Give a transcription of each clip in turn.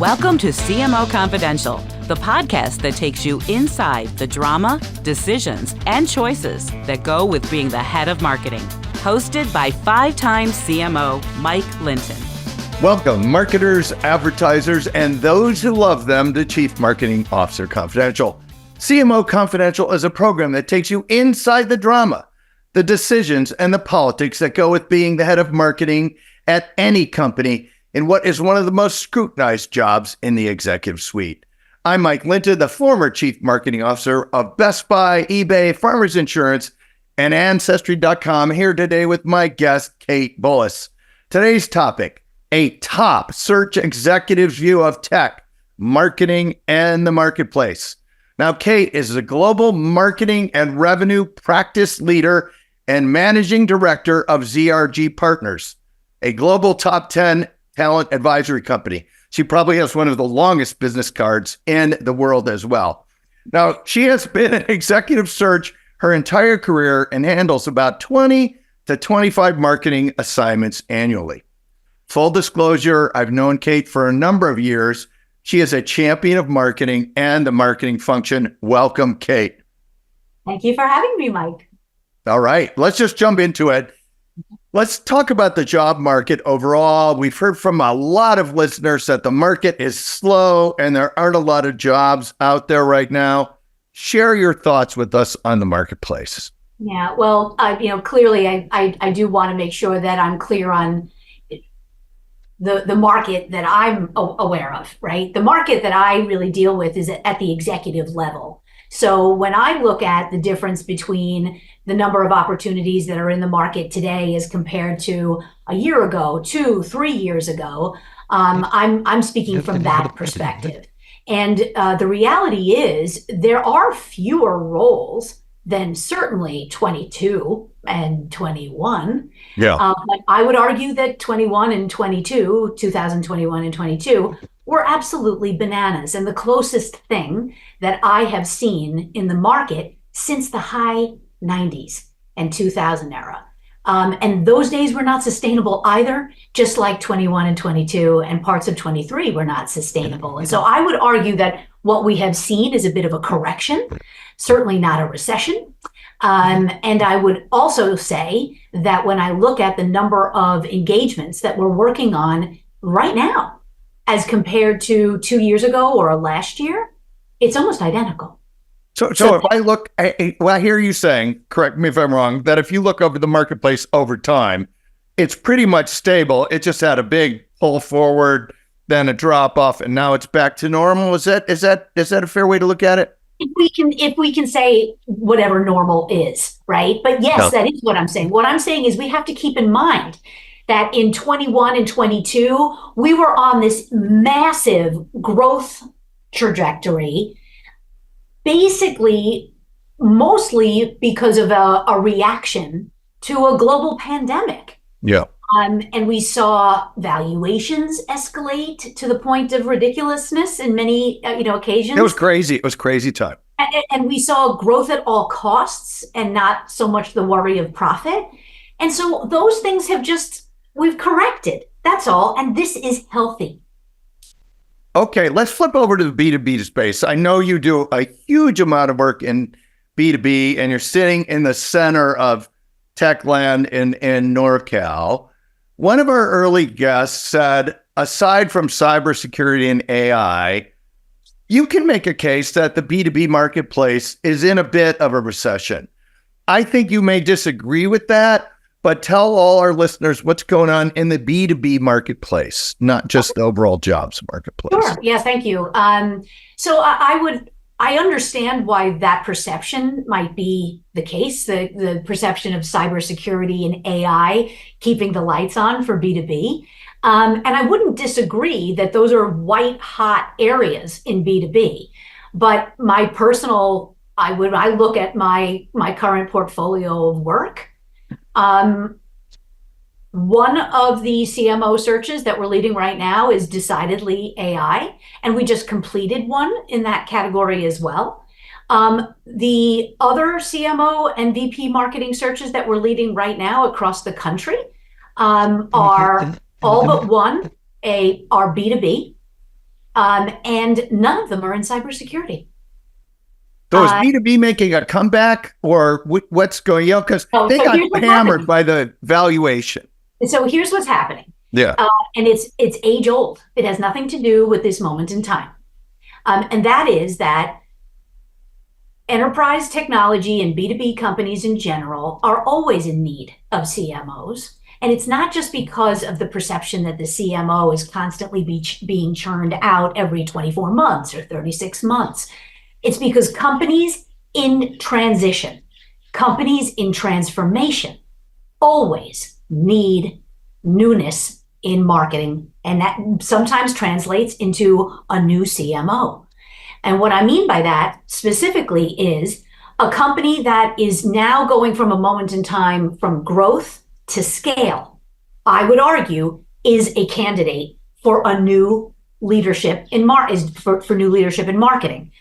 Welcome to CMO Confidential, the podcast that takes you inside the drama, decisions, and choices that go with being the head of marketing. Hosted by five-time CMO Mike Linton. Welcome, marketers, advertisers, and those who love them to Chief Marketing Officer Confidential. CMO Confidential is a program that takes you inside the drama, the decisions, and the politics that go with being the head of marketing at any company in what is one of the most scrutinized jobs in the executive suite. I'm Mike Linton, the former Chief Marketing Officer of Best Buy, eBay, Farmers Insurance, and Ancestry.com, here today with my guest, Kate Bullis. Today's topic, a top search executive's view of tech, marketing, and the marketplace. Now, Kate is a global marketing and revenue practice leader and managing director of ZRG Partners, a global top 10 talent advisory company. She probably has one of the longest business cards in the world as well. Now, she has been in executive search her entire career and handles about 20 to 25 marketing assignments annually. Full disclosure, I've known Kate for a number of years. She is a champion of marketing and the marketing function. Welcome, Kate. Thank you for having me, Mike. All right, let's just jump into it. Let's talk about the job market overall. We've heard from a lot of listeners that the market is slow and there aren't a lot of jobs out there right now. Share your thoughts with us on the marketplace. Yeah, well, clearly I do want to make sure that I'm clear on the market that I'm aware of, right? The market that I really deal with is at the executive level. So when I look at the difference between the number of opportunities that are in the market today as compared to a year ago, 2-3 years ago, I'm speaking from that perspective. And the reality is there are fewer roles than certainly 22 and 21. Yeah. But I would argue that 21 and 22, 2021 and 22, were absolutely bananas. And the closest thing that I have seen in the market since the high 90s and 2000 era. And those days were not sustainable either, just like 21 and 22 and parts of 23 were not sustainable. And so I would argue that what we have seen is a bit of a correction, certainly not a recession. And I would also say that when I look at the number of engagements that we're working on right now, as compared to 2 years ago or last year, it's almost identical. So if I look, I hear you saying, correct me if I'm wrong, that if you look over the marketplace over time, it's pretty much stable. It just had a big pull forward, then a drop off, and now it's back to normal. Is that a fair way to look at it? If we can say whatever normal is, right? But yes, that is what I'm saying. What I'm saying is we have to keep in mind that in 21 and 22, we were on this massive growth trajectory, basically mostly because of a reaction to a global pandemic. Yeah. And we saw valuations escalate to the point of ridiculousness in many occasions. It was crazy. It was crazy time. And we saw growth at all costs and not so much the worry of profit. And so those things we've corrected. That's all. And this is healthy. Okay, let's flip over to the B2B space. I know you do a huge amount of work in B2B and you're sitting in the center of Techland in NorCal. One of our early guests said, aside from cybersecurity and AI, you can make a case that the B2B marketplace is in a bit of a recession. I think you may disagree with that, but tell all our listeners what's going on in the B2B marketplace, not just the overall jobs marketplace. Sure. Yeah, thank you. So I understand why that perception might be the case, the perception of cybersecurity and AI keeping the lights on for B2B. And I wouldn't disagree that those are white hot areas in B2B. But my personal, I look at my current portfolio of work. One of the CMO searches that we're leading right now is decidedly AI, and we just completed one in that category as well. The other CMO and VP marketing searches that we're leading right now across the country are all but one are B2B. And none of them are in cybersecurity. So is B2B making a comeback, or what's going on? Because they got hammered by the valuation. So here's what's happening. Yeah. And it's age old. It has nothing to do with this moment in time. And that is that enterprise technology and B2B companies in general are always in need of CMOs. And it's not just because of the perception that the CMO is constantly being churned out every 24 months or 36 months. It's because companies in transition, companies in transformation always need newness in marketing. And that sometimes translates into a new CMO. And what I mean by that specifically is a company that is now going from a moment in time from growth to scale, I would argue, is a candidate for a new leadership for new leadership in marketing.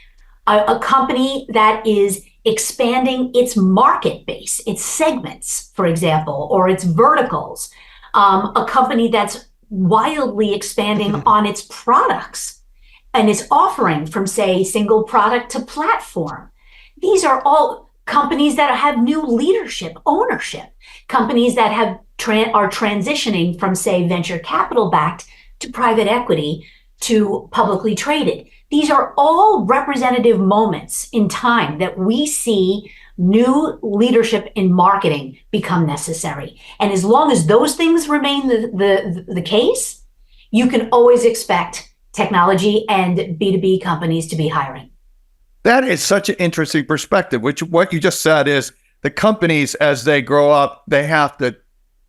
A company that is expanding its market base, its segments, for example, or its verticals. A company that's wildly expanding on its products and is offering from, say, single product to platform. These are all companies that have new leadership, ownership, companies that are transitioning from, say, venture capital backed to private equity to publicly traded. These are all representative moments in time that we see new leadership in marketing become necessary. And as long as those things remain the case, you can always expect technology and B2B companies to be hiring. That is such an interesting perspective, which what you just said is the companies, as they grow up, they have to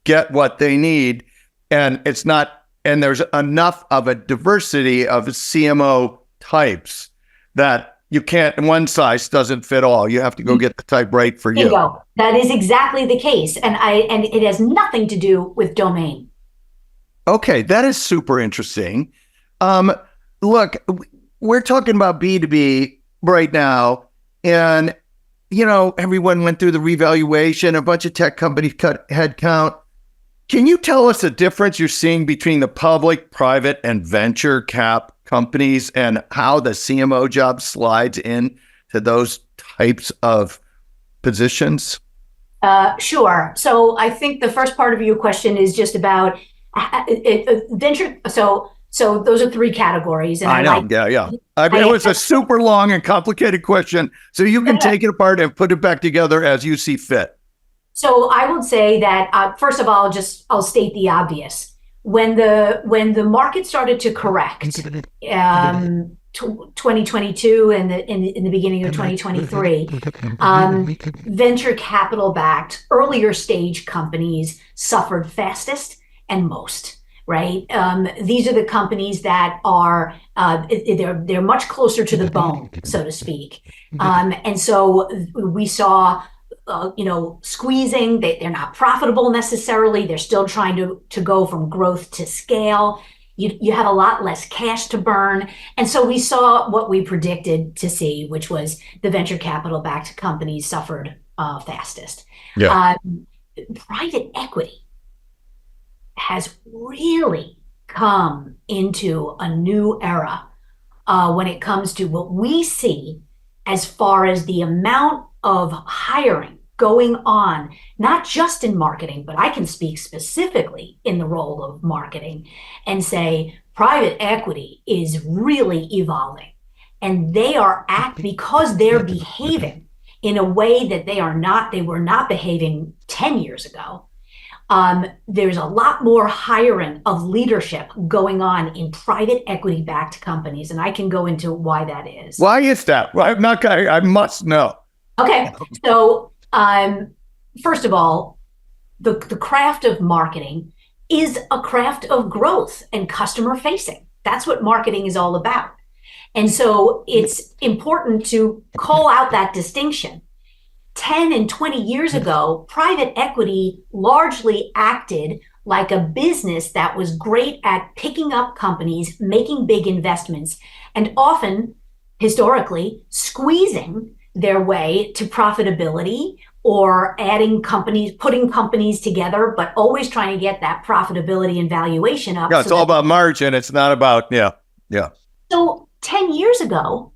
get what they need. And there's enough of a diversity of CMO types that you can't, one size doesn't fit all. You have to go get the type right for you. That is exactly the case. And it has nothing to do with domain. Okay, that is super interesting. Look, we're talking about B2B right now, and everyone went through the revaluation. A bunch of tech companies cut headcount. Can you tell us the difference you're seeing between the public, private, and venture cap companies, and how the CMO job slides in to those types of positions? Sure. So I think the first part of your question is just about venture. So those are three categories. And I know. Yeah. It was a super long and complicated question, so you can take it apart and put it back together as you see fit. So I would say that first of all, I'll state the obvious. When the market started to correct, 2022 and in the beginning of 2023, venture capital backed earlier stage companies suffered fastest and most. Right. These are the companies that are they're much closer to the bone, so to speak. And so we saw squeezing. They're not profitable necessarily. They're still trying to go from growth to scale. You have a lot less cash to burn. And so we saw what we predicted to see, which was the venture capital backed companies suffered fastest. Yeah. Private equity has really come into a new era when it comes to what we see as far as the amount of hiring going on, not just in marketing, but I can speak specifically in the role of marketing and say private equity is really evolving. And they are because they're behaving in a way that they were not behaving 10 years ago. There's a lot more hiring of leadership going on in private equity-backed companies, and I can go into why that is. Why is that? I must know. Okay, so first of all, the craft of marketing is a craft of growth and customer facing. That's what marketing is all about. And so it's important to call out that distinction. 10 and 20 years ago, private equity largely acted like a business that was great at picking up companies, making big investments, and often, historically, squeezing their way to profitability or adding companies, putting companies together, but always trying to get that profitability and valuation up. Yeah, it's all about margin. It's not about, yeah. So 10 years ago,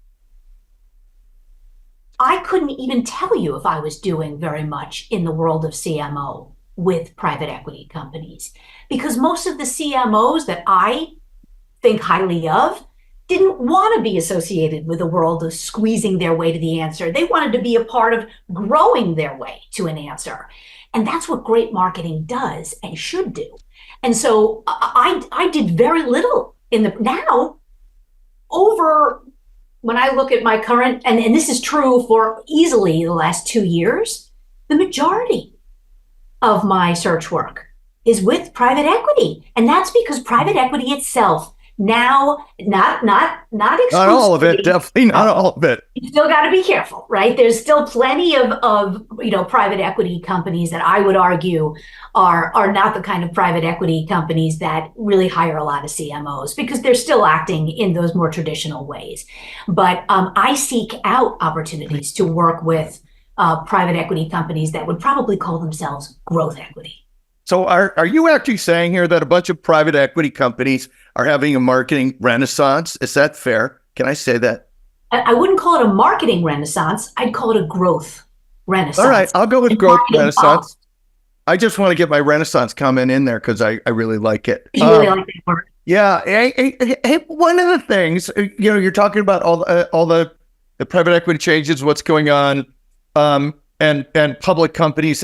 I couldn't even tell you if I was doing very much in the world of CMO with private equity companies, because most of the CMOs that I think highly of didn't want to be associated with a world of squeezing their way to the answer. They wanted to be a part of growing their way to an answer. And that's what great marketing does and should do. And so I did very little now over when I look at my current, and this is true for easily the last 2 years, the majority of my search work is with private equity. And that's because private equity itself now, not exclusively. Not all of it, definitely not all of it. You still got to be careful, right? There's still plenty of private equity companies that I would argue are not the kind of private equity companies that really hire a lot of CMOs, because they're still acting in those more traditional ways. But I seek out opportunities to work with private equity companies that would probably call themselves growth equity. So are you actually saying here that a bunch of private equity companies are having a marketing renaissance? Is that fair? Can I say that? I wouldn't call it a marketing renaissance. I'd call it a growth renaissance. All right, I'll go with growth renaissance. I just want to get my renaissance comment in there because I really like it. You really like that word? Yeah. Hey, one of the things, you're talking about all the private equity changes, what's going on, and public companies.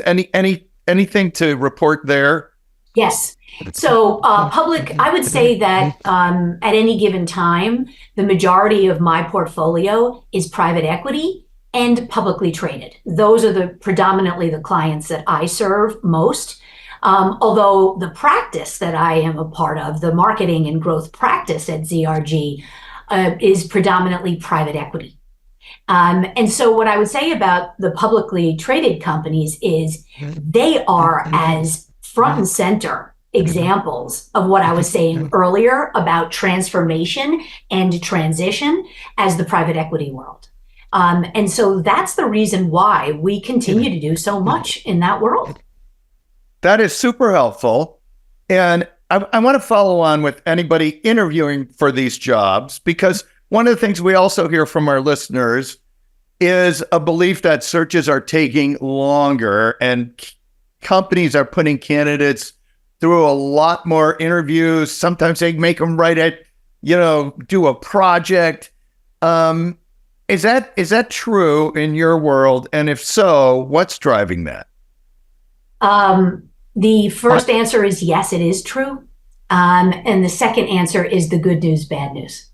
Anything to report there? Yes. So public, I would say that at any given time, the majority of my portfolio is private equity and publicly traded. Those are predominantly the clients that I serve most. Although the practice that I am a part of, the marketing and growth practice at ZRG, is predominantly private equity. And so what I would say about the publicly traded companies is they are as front and center examples of what I was saying earlier about transformation and transition as the private equity world. And so that's the reason why we continue to do so much in that world. That is super helpful. And I want to follow on with anybody interviewing for these jobs, because one of the things we also hear from our listeners is a belief that searches are taking longer and companies are putting candidates through a lot more interviews. Sometimes they make them write it, do a project. Is that true in your world? And if so, what's driving that? The first answer is yes, it is true. And the second answer is the good news, bad news.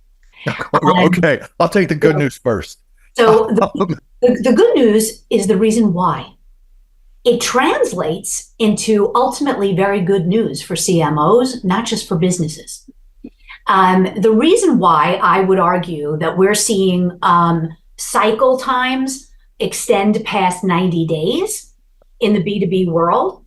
Okay, I'll take the good news first. So the good news is the reason why. It translates into ultimately very good news for CMOs, not just for businesses. The reason why I would argue that we're seeing cycle times extend past 90 days in the B2B world,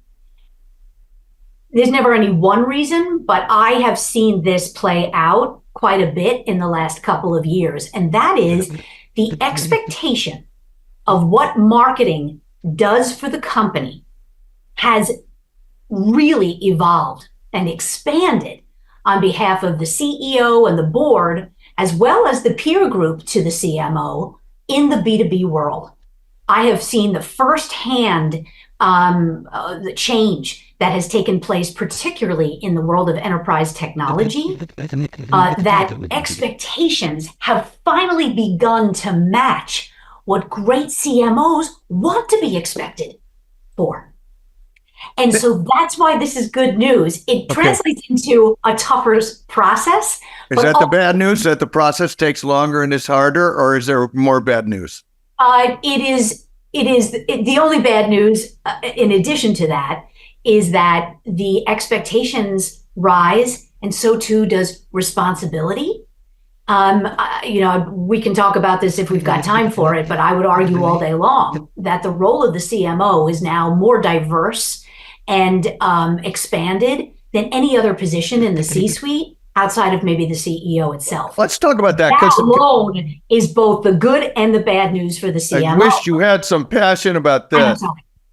there's never any one reason, but I have seen this play out quite a bit in the last couple of years. And that is the expectation of what marketing does for the company has really evolved and expanded on behalf of the CEO and the board, as well as the peer group to the CMO in the B2B world. I have seen the firsthand the change that has taken place, particularly in the world of enterprise technology, that expectations have finally begun to match what great CMOs want to be expected for. And so that's why this is good news. It translates into a tougher process. Is that the bad news, that the process takes longer and is harder, or is there more bad news? It is the only bad news, in addition to that, is that the expectations rise, and so too does responsibility. We can talk about this if we've got time for it, but I would argue all day long that the role of the CMO is now more diverse and expanded than any other position in the C-suite outside of maybe the CEO itself. Let's talk about that. That alone is both the good and the bad news for the CMO. I wish you had some passion about this.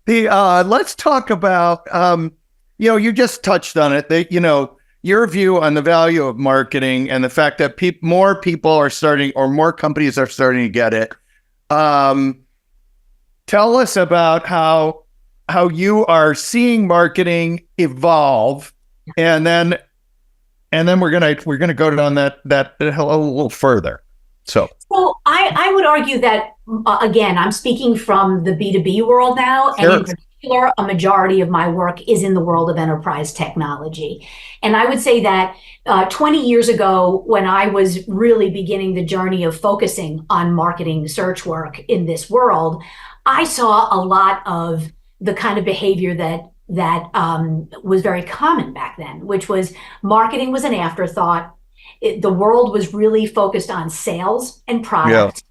Let's talk about, you just touched on it. your view on the value of marketing and the fact that more people are starting, or more companies are starting to get it. Tell us about how you are seeing marketing evolve, and then we're gonna go down that a little further. So I would argue that again, I'm speaking from the B2B world now, sure. and in particular, a majority of my work is in the world of enterprise technology. And I would say that 20 years ago, when I was really beginning the journey of focusing on marketing search work in this world, I saw a lot of the kind of behavior that was very common back then, which was marketing was an afterthought. The world was really focused on sales and product.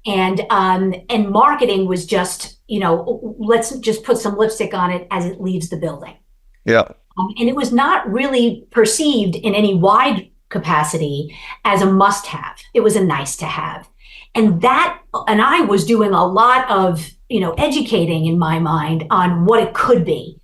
Yeah. And marketing was just, let's just put some lipstick on it as it leaves the building. Yeah. And it was not really perceived in any wide capacity as a must-have. It was a nice to have. And I was doing a lot of, educating in my mind on what it could be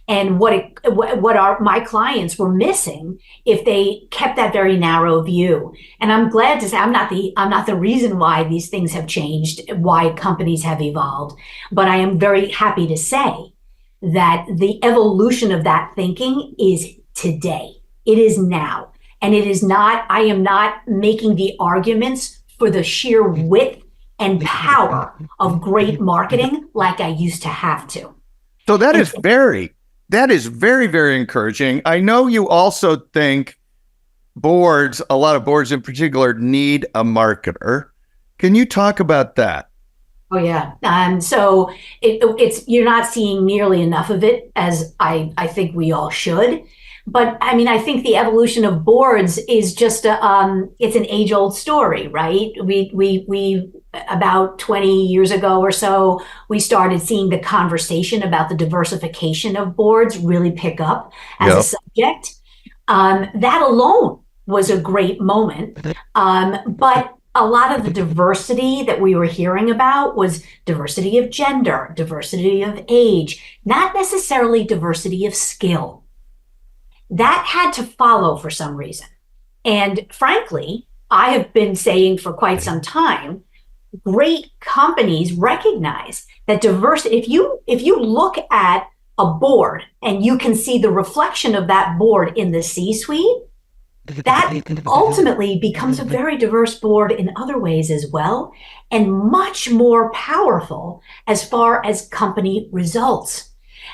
and what my clients were missing if they kept that very narrow view. And I'm glad to say I'm not the reason why these things have changed, why companies have evolved, but I am very happy to say that the evolution of that thinking is today. It is now. And it is not, I am not making the arguments for the sheer width and power of great marketing like I used to have to. So that is very, very encouraging. I know you also think a lot of boards in particular, need a marketer. Can you talk about that? Oh, yeah. So it's you're not seeing nearly enough of it as I think we all should. But I mean, I think the evolution of boards is just it's an age-old story, right? We about 20 years ago or so, we started seeing the conversation about the diversification of boards really pick up as a subject. That alone was a great moment. But a lot of the diversity that we were hearing about was diversity of gender, diversity of age, not necessarily diversity of skill. That had to follow for some reason. And frankly, I have been saying for quite some time, great companies recognize that diversity, if you look at a board and you can see the reflection of that board in the C-suite, that ultimately becomes a very diverse board in other ways as well, and much more powerful as far as company results.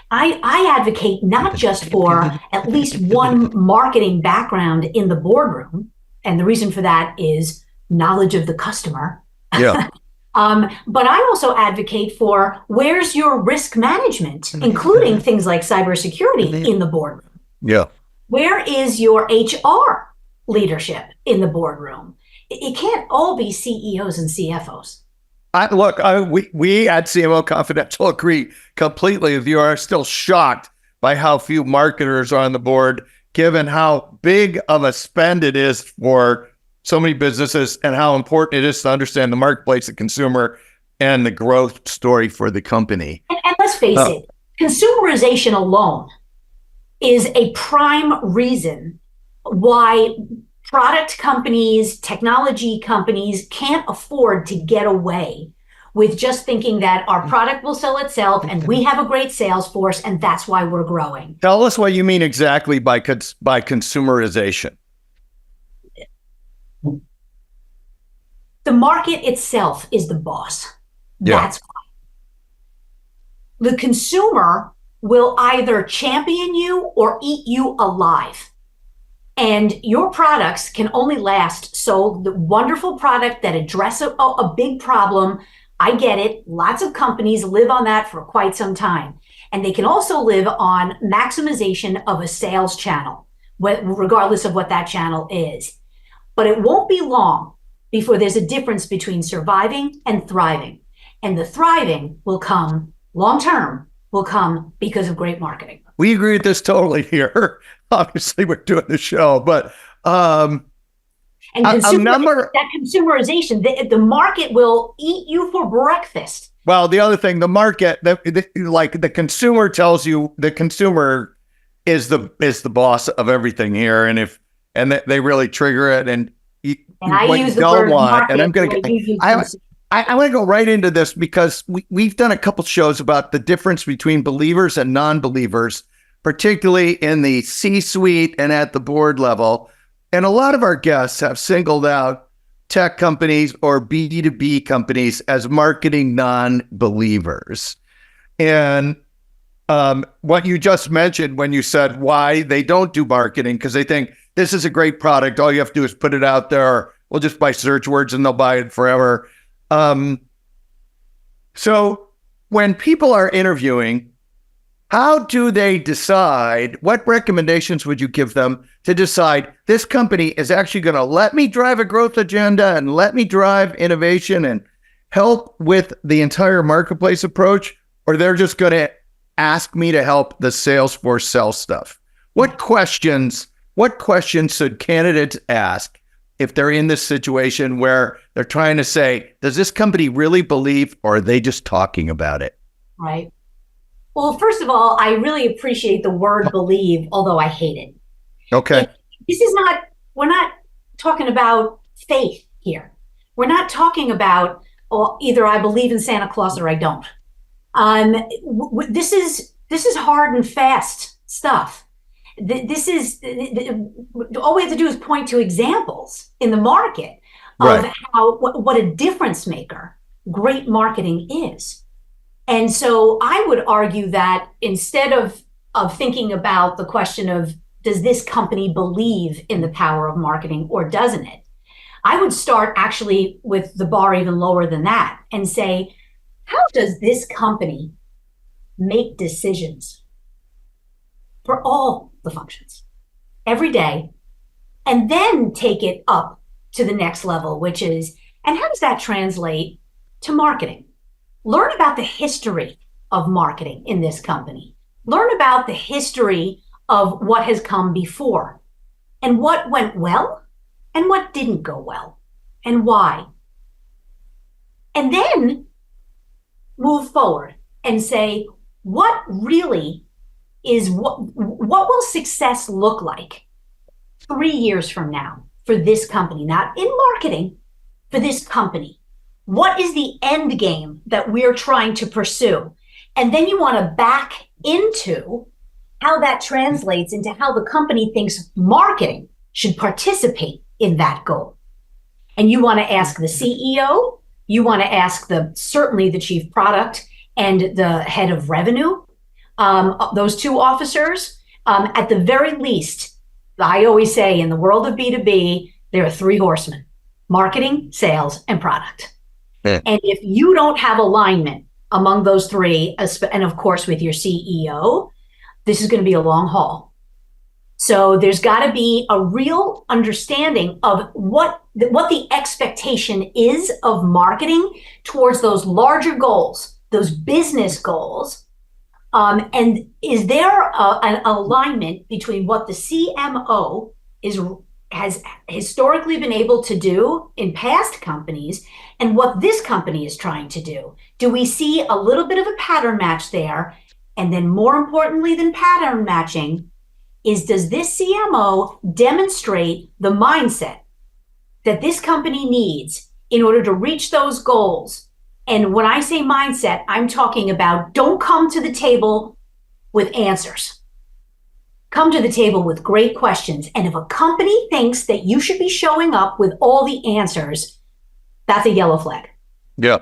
I advocate not just for at least one marketing background in the boardroom, and the reason for that is knowledge of the customer. Yeah. But I also advocate for where's your risk management, including things like cybersecurity in the boardroom. Yeah. Where is your HR leadership in the boardroom? It can't all be CEOs and CFOs. We at CMO Confidential agree completely with you. Are still shocked by how few marketers are on the board, given how big of a spend it is for so many businesses and how important it is to understand the marketplace, the consumer, and the growth story for the company. And let's face it, consumerization alone is a prime reason why product companies, technology companies can't afford to get away with just thinking that our product will sell itself and we have a great sales force and that's why we're growing. Tell us what you mean exactly by consumerization. The market itself is the boss. Yeah. That's why. The consumer will either champion you or eat you alive. And your products can only last. So the wonderful product that addresses a big problem, I get it. Lots of companies live on that for quite some time. And they can also live on maximization of a sales channel, regardless of what that channel is. But it won't be long before there's a difference between surviving and thriving. And the thriving will come long-term, will come because of great marketing. We agree with this totally here. Obviously, we're doing the show, but that consumerization, the market will eat you for breakfast. Well, the other thing, the market, like the consumer tells you, the consumer is the boss of everything here, and they really trigger it, and I what use you the don't word want, market and I'm going the way to you use I want to go right into this because we've done a couple shows about the difference between believers and non-believers, particularly in the C-suite and at the board level. And a lot of our guests have singled out tech companies or B2B companies as marketing non-believers. And what you just mentioned when you said why they don't do marketing, because they think this is a great product. All you have to do is put it out there. We'll just buy search words and they'll buy it forever. So when people are interviewing, how do they decide? What recommendations would you give them to decide this company is actually going to let me drive a growth agenda and let me drive innovation and help with the entire marketplace approach, or they're just going to ask me to help the sales force sell stuff? What questions should candidates ask if they're in this situation where they're trying to say, does this company really believe, or are they just talking about it? Right. Well, first of all, I really appreciate the word believe, although I hate it. Okay. We're not talking about faith here. We're not talking about, oh, either I believe in Santa Claus or I don't. This is hard and fast stuff. All we have to do is point to examples in the market of what a difference maker great marketing is. And so I would argue that instead of thinking about the question of does this company believe in the power of marketing or doesn't it, I would start actually with the bar even lower than that and say, how does this company make decisions for all the functions every day, and then take it up to the next level, which is, and how does that translate to marketing? Learn about the history of marketing in this company. Learn about the history of what has come before and what went well and what didn't go well and why. And then move forward and say, what really is what will success look like 3 years from now for this company, not in marketing, for this company? What is the end game that we're trying to pursue? And then you want to back into how that translates into how the company thinks marketing should participate in that goal. And you want to ask the CEO, you want to ask certainly the chief product and the head of revenue, those two officers. At the very least, I always say in the world of B2B, there are three horsemen: marketing, sales, and product. Yeah. And if you don't have alignment among those three, and of course with your CEO, this is going to be a long haul. So there's got to be a real understanding of what the expectation is of marketing towards those larger goals, those business goals. And is there an alignment between what the CMO has historically been able to do in past companies and what this company is trying to do? Do we see a little bit of a pattern match there? And then more importantly than pattern matching is, does this CMO demonstrate the mindset that this company needs in order to reach those goals? And when I say mindset, I'm talking about don't come to the table with answers. Come to the table with great questions. And if a company thinks that you should be showing up with all the answers, that's a yellow flag. Yeah.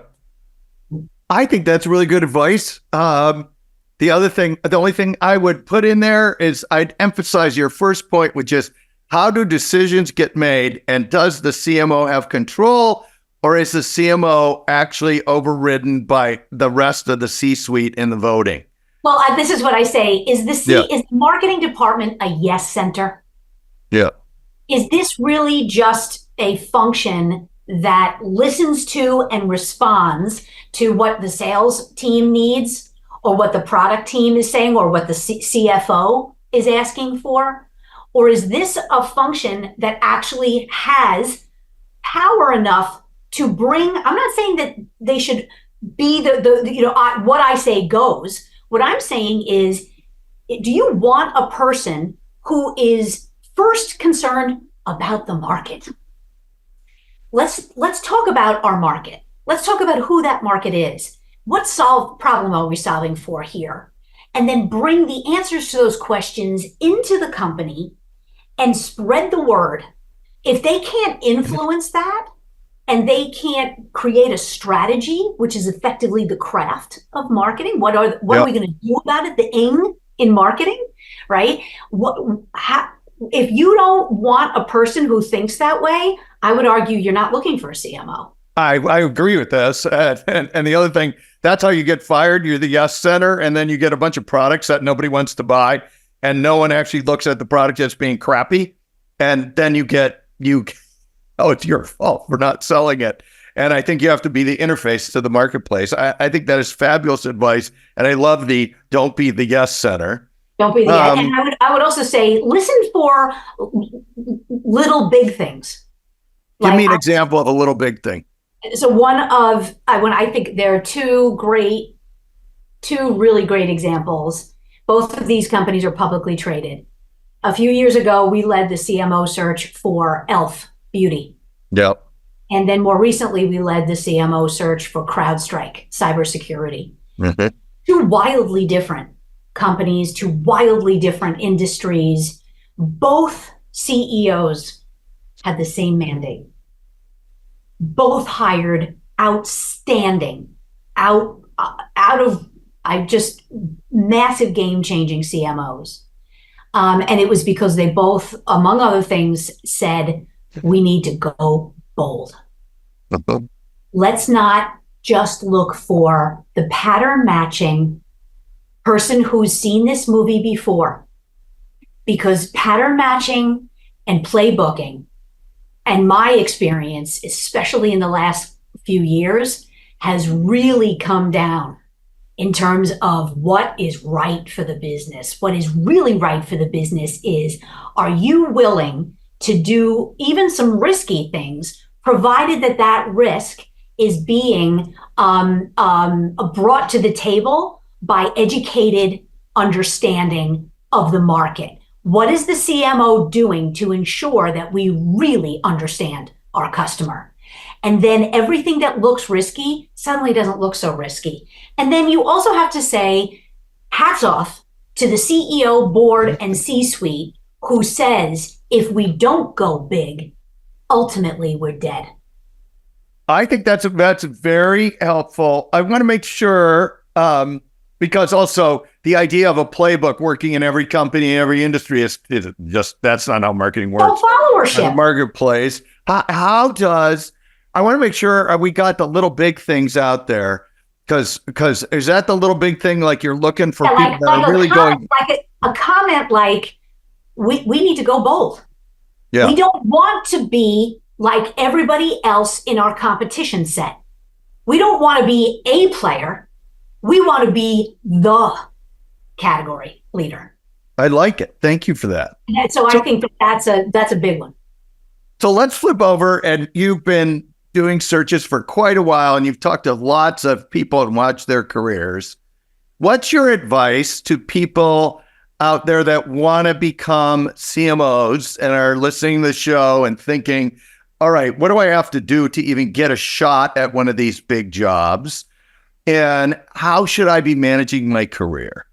I think that's really good advice. The only thing I would put in there is I'd emphasize your first point, which is how do decisions get made, and does the CMO have control, or is the CMO actually overridden by the rest of the C-suite in the voting? Well, this is what I say. Is the marketing department a yes center? Yeah. Is this really just a function that listens to and responds to what the sales team needs, or what the product team is saying, or what the CFO is asking for? Or is this a function that actually has power enough to bring, I'm not saying that they should be what I say goes. What I'm saying is do you want a person who is first concerned about the market? Let's talk about our market. Let's talk about who that market is. What problem are we solving for here? And then bring the answers to those questions into the company and spread the word. If they can't influence that and they can't create a strategy, which is effectively the craft of marketing, what are we going to do about it? The ing in marketing, right? If you don't want a person who thinks that way, I would argue you're not looking for a CMO. I agree with this. And the other thing, that's how you get fired. You're the yes center, and then you get a bunch of products that nobody wants to buy, and no one actually looks at the product as being crappy. And then it's your fault for not selling it. And I think you have to be the interface to the marketplace. I think that is fabulous advice. And I love don't be the yes center. Don't be the yes. And I would also say, listen for little big things. Give me an example of a little big thing. So when I think there are two really great examples. Both of these companies are publicly traded. A few years ago, we led the CMO search for e.l.f. Beauty. Yep. And then more recently, we led the CMO search for CrowdStrike, cybersecurity. Mm-hmm. Two wildly different companies, two wildly different industries. Both CEOs had the same mandate. Both hired outstanding, massive game-changing CMOs. And it was because they both, among other things, said, we need to go bold. Let's not just look for the pattern matching person who's seen this movie before, because pattern matching and playbooking, and my experience, especially in the last few years, has really come down in terms of what is right for the business. What is really right for the business is, are you willing to do even some risky things, provided that risk is being brought to the table by educated understanding of the market? What is the CMO doing to ensure that we really understand our customer? And then everything that looks risky suddenly doesn't look so risky. And then you also have to say, hats off to the CEO, board, and C-suite who says, if we don't go big, ultimately we're dead. I think that's very helpful. I want to make sure, because also the idea of a playbook working in every company, in every industry is just, that's not how marketing works. No followership. In the marketplace. I want to make sure we got the little big things out there, because is that the little big thing? Like you're looking for people that are really going. Like a comment like, we need to go bold. Yeah. We don't want to be like everybody else in our competition set. We don't want to be a player. We want to be the category leader. I like it. Thank you for that. And so I think that's a big one. So let's flip over, and you've been doing searches for quite a while, and you've talked to lots of people and watched their careers. What's your advice to people out there that want to become CMOs and are listening to the show and thinking, all right, what do I have to do to even get a shot at one of these big jobs? And how should I be managing my career?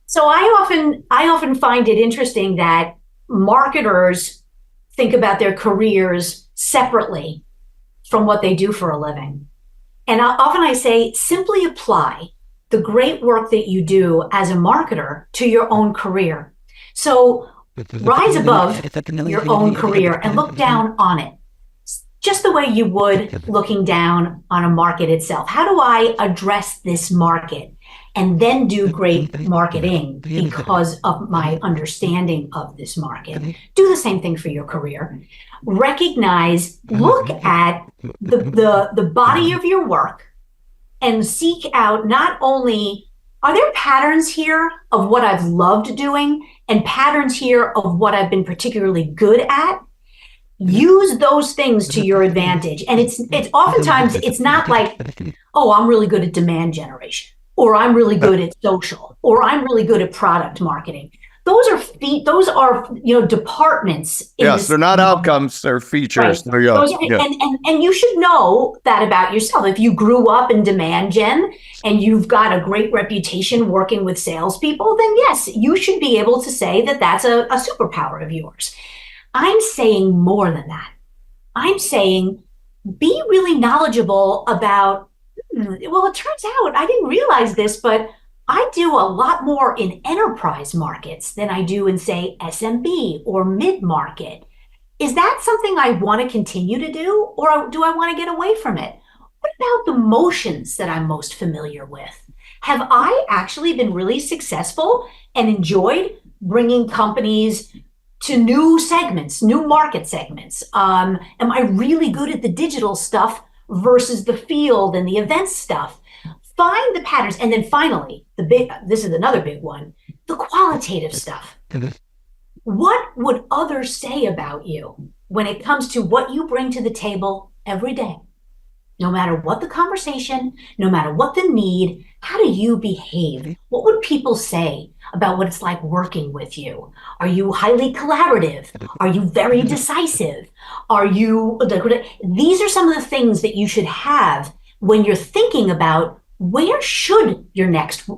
So I often find it interesting that marketers think about their careers separately from what they do for a living. And often I say, simply apply the great work that you do as a marketer to your own career. So rise above your own career and look down on it, just the way you would looking down on a market itself. How do I address this market and then do great marketing because of my understanding of this market? Do the same thing for your career. Recognize, look at the body of your work and seek out, not only are there patterns here of what I've loved doing and patterns here of what I've been particularly good at. Use those things to your advantage. And it's oftentimes, it's not like, oh, I'm really good at demand generation. or I'm really good at social, or I'm really good at product marketing. Those are departments. Yes, they're not outcomes, they're features. Right. And you should know that about yourself. If you grew up in demand gen and you've got a great reputation working with salespeople, then yes, you should be able to say that that's a superpower of yours. I'm saying more than that. I'm saying be really knowledgeable about, well, it turns out I didn't realize this, but I do a lot more in enterprise markets than I do in, say, SMB or mid-market. Is that something I want to continue to do, or do I want to get away from it? What about the motions that I'm most familiar with? Have I actually been really successful and enjoyed bringing companies to new segments, new market segments? Am I really good at the digital stuff versus the field and the events stuff? Find the patterns. And then finally, this is another big one, the qualitative stuff. What would others say about you when it comes to what you bring to the table every day? No matter what the conversation, no matter what the need, how do you behave? What would people say about what it's like working with you? Are you highly collaborative? Are you very decisive? These are some of the things that you should have when you're thinking about where should your next,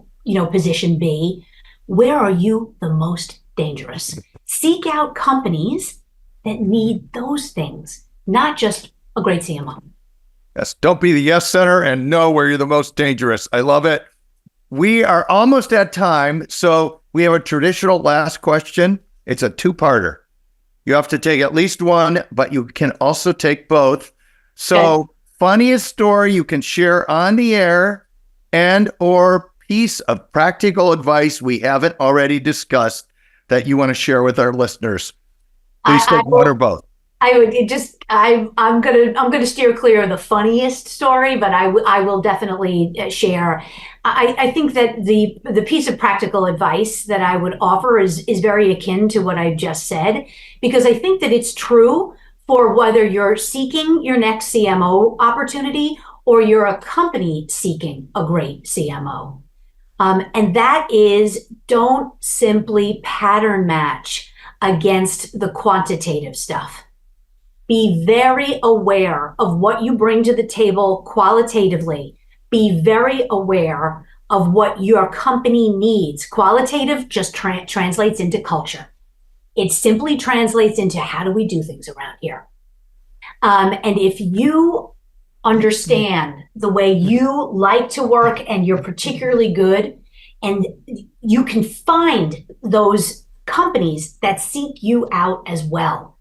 position be? Where are you the most dangerous? Seek out companies that need those things, not just a great CMO. Yes, don't be the yes center and know where you're the most dangerous. I love it. We are almost at time, so we have a traditional last question. It's a two-parter. You have to take at least one, but you can also take both. So, funniest story you can share on the air and or piece of practical advice we haven't already discussed that you want to share with our listeners. Please take one or both. I'm gonna steer clear of the funniest story, but I will definitely share. I think that the piece of practical advice that I would offer is very akin to what I just said, because I think that it's true for whether you're seeking your next CMO opportunity or you're a company seeking a great CMO. And that is, don't simply pattern match against the quantitative stuff. Be very aware of what you bring to the table qualitatively. Be very aware of what your company needs. Qualitative just translates into culture. It simply translates into how do we do things around here. And if you understand the way you like to work and you're particularly good, and you can find those companies that seek you out as well.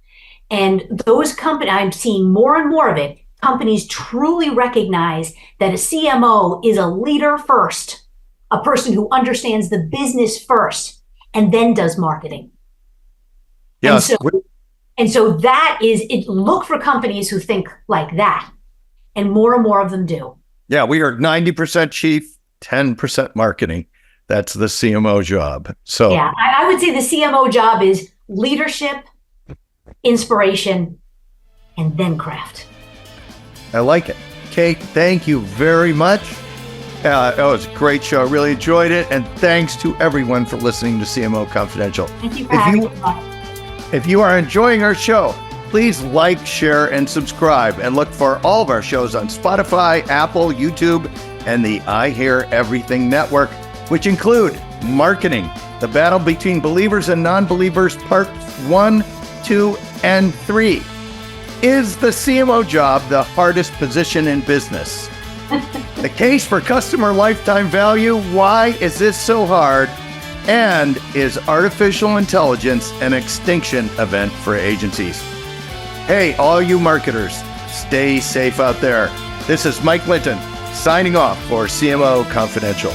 And those companies, I'm seeing more and more of it, companies truly recognize that a CMO is a leader first, a person who understands the business first, and then does marketing. Yes. And so that is it. Look for companies who think like that. And more of them do. Yeah, we are 90% chief, 10% marketing. That's the CMO job. So yeah, I would say the CMO job is leadership, inspiration, and then craft. I like it. Kate, thank you very much. It was a great show. I really enjoyed it. And thanks to everyone for listening to CMO Confidential. Thank you for having me. If you are enjoying our show, please like, share, and subscribe, and look for all of our shows on Spotify, Apple, YouTube, and the I Hear Everything Network, which include Marketing, the Battle Between Believers and Non-Believers, Parts 1, 2, and 3. Is the CMO job the hardest position in business? The case for customer lifetime value, why is this so hard? And is artificial intelligence an extinction event for agencies? Hey, all you marketers, stay safe out there. This is Mike Linton signing off for CMO Confidential.